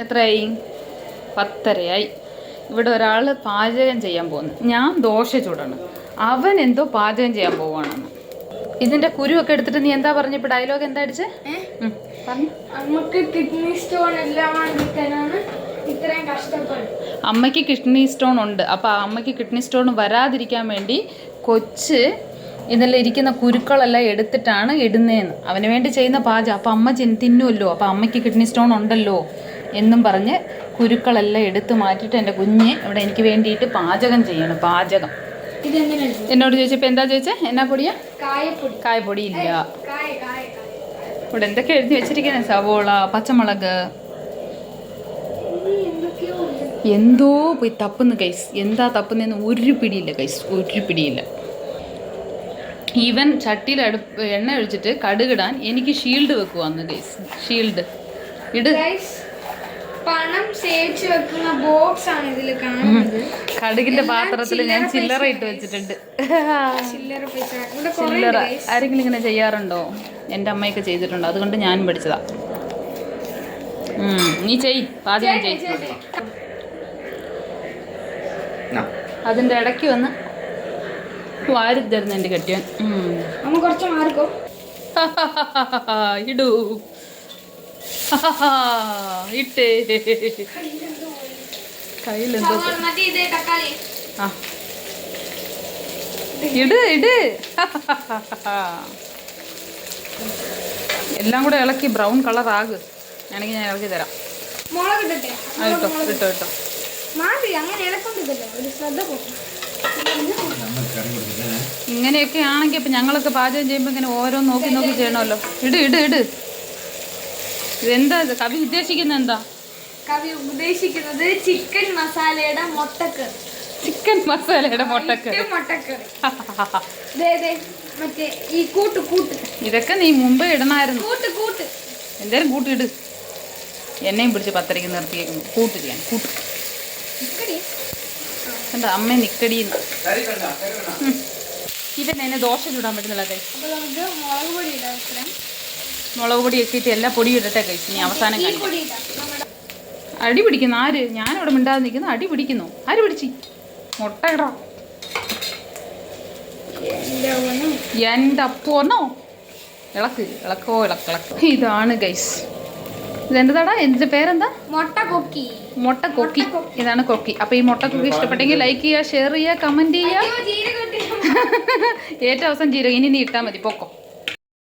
എത്രയായി? 10:30 ഇവിടെ ഒരാൾ പാചകം ചെയ്യാൻ പോകുന്നു. ഞാൻ ദോശ ചൂടണം, അവൻ എന്തോ പാചകം ചെയ്യാൻ പോവാണെന്ന്. ഇതിന്റെ കുരുവൊക്കെ എടുത്തിട്ട് നീ എന്താ പറഞ്ഞ? ഇപ്പൊ ഡയലോഗ് എന്താ അടിച്ചേ? അമ്മക്ക് കിഡ്നി സ്റ്റോൺ ഇത്രയും കഷ്ടപ്പെടും. അമ്മയ്ക്ക് കിഡ്നി സ്റ്റോൺ ഉണ്ട്. അപ്പൊ അമ്മയ്ക്ക് കിഡ്നി സ്റ്റോൺ വരാതിരിക്കാൻ വേണ്ടി കൊച്ച് ഇതെല്ലാം ഇരിക്കുന്ന കുരുക്കളെല്ലാം എടുത്തിട്ടാണ് ഇടുന്നതെന്ന്. അവന് വേണ്ടി ചെയ്യുന്ന പാചകം. അപ്പം അമ്മ തിന്നുമല്ലോ, അപ്പം അമ്മയ്ക്ക് കിഡ്നി സ്റ്റോൺ ഉണ്ടല്ലോ എന്നും പറഞ്ഞ് കുരുക്കളെല്ലാം എടുത്ത് മാറ്റിയിട്ട് എൻ്റെ കുഞ്ഞ് ഇവിടെ എനിക്ക് വേണ്ടിയിട്ട് പാചകം ചെയ്യണം. പാചകം എന്നോട് ചോദിച്ചപ്പോൾ എന്താ ചോദിച്ചേ? എന്നാ പൊടിയാ? കായപ്പൊടി ഇല്ല. ഇവിടെ എന്തൊക്കെ എഴുതി വെച്ചിരിക്കുന്നത്? സവോള, പച്ചമുളക്, എന്തോ പോയി തപ്പുന്നു ഗൈസ്. എന്താ തപ്പുന്നതെന്ന് ഒരു പിടിയില്ല ഗൈസ്, ഒരു പിടിയില്ല. ഈവൻ ചട്ടിയിൽ എണ്ണ ഒഴിച്ചിട്ട് കടുകിടാൻ എനിക്ക് ഷീൽഡ് വെക്കുവാന്ന് ഗൈസ്. ഷീൽഡ് ഇട്. പണം സേവിച്ച് വെക്കുന്ന ബോക്സ് ആണ് ഇതിൽ കാണുന്നത്. കടുകിന്റെ പാത്രത്തിൽ ഞാൻ ചില്ലറ ഇട്ട് വെച്ചിട്ടുണ്ട്. ചില്ലറ ആരെങ്കിലും ഇങ്ങനെ ചെയ്യാറുണ്ടോ? എൻ്റെ അമ്മയൊക്കെ ചെയ്തിട്ടുണ്ടോ, അതുകൊണ്ട് ഞാനും പഠിച്ചതാ. നീ പാചകം ചെയ്. അതിന്റെ ഇടയ്ക്ക് വന്ന് വാരി തരുന്ന എൻ്റെ കെട്ടിയൻ. ഇടൂ ഇട്ടേ കയ്യിലെന്തോ. ആ ഇട് ഇട്. എല്ലാം കൂടെ ഇളക്കി ബ്രൗൺ കളർ ആക്. ആണെങ്കിൽ ഞാൻ ഇളക്കി തരാം. ഇട്ടോ ഇട്ടോ ഇട്ടോ. ഇങ്ങനെയൊക്കെ ആണെങ്കിൽ ഇപ്പം ഞങ്ങളൊക്കെ പാചകം ചെയ്യുമ്പോൾ ഇങ്ങനെ ഓരോന്ന് നോക്കി നോക്കി ചെയ്യണമല്ലോ. ഇട് ഇട് ഇട്. ഇതെന്താ കവി ഉദ്ദേശിക്കുന്നത്? എന്താ കവി ഉദ്ദേശിക്കുന്നത്? ചിക്കൻ മസാലയുടെ മുട്ടക്കറി. ചിക്കൻ മസാലയുടെ മുട്ടക്കറി. മറ്റേ ഈ കൂട്ട്. ഇതൊക്കെ നീ മുമ്പേ ഇടണമായിരുന്നു. കൂട്ട് എന്തേലും കൂട്ടിയിട്. എന്നെയും പിടിച്ച് 10:30 നിർത്തിയേക്കുന്നു. കൂട്ട് ചെയ്യാൻ കൂട്ട്. എന്താ അമ്മ നിക്കടിയെന്ന്. ഇവൻ എന്നെ ദോശ ചൂടാൻ പറ്റുന്നില്ല കൈ. മുളക് പൊടി ഒക്കെ ഇട്ട് എല്ലാ പൊടിയും ഇടട്ടെ കഴിച്ചു. ഇനി അവസാനം കാണിക്കാം. അടി പിടിക്കുന്നു. ആര്? ഞാനവിടെ മിണ്ടാതെ നിൽക്കുന്നു. അടി പിടിക്കുന്നു. ആര് പിടിച്ച്? മുട്ട ഇടാ. എൻ്റെ അപ്പോന്നോ. ഇളക്കോ ഇളക്ക്. ഇതാണ് ഗൈസ്. ഇതെന്താടാ? എൻ്റെ പേരെന്താ? മുട്ട കൊക്കി. ഇതാണ് കൊക്കി. അപ്പോൾ ഈ മുട്ട കൊക്കി ഇഷ്ടപ്പെട്ടെങ്കിൽ ലൈക്ക് ചെയ്യുക, ഷെയർ ചെയ്യുക, കമൻറ്റ് ചെയ്യുക. ഏറ്റവും അവസാനം ജീരകം. ഇനി നീ ഇട്ടാൽ മതി. പൊക്കോ.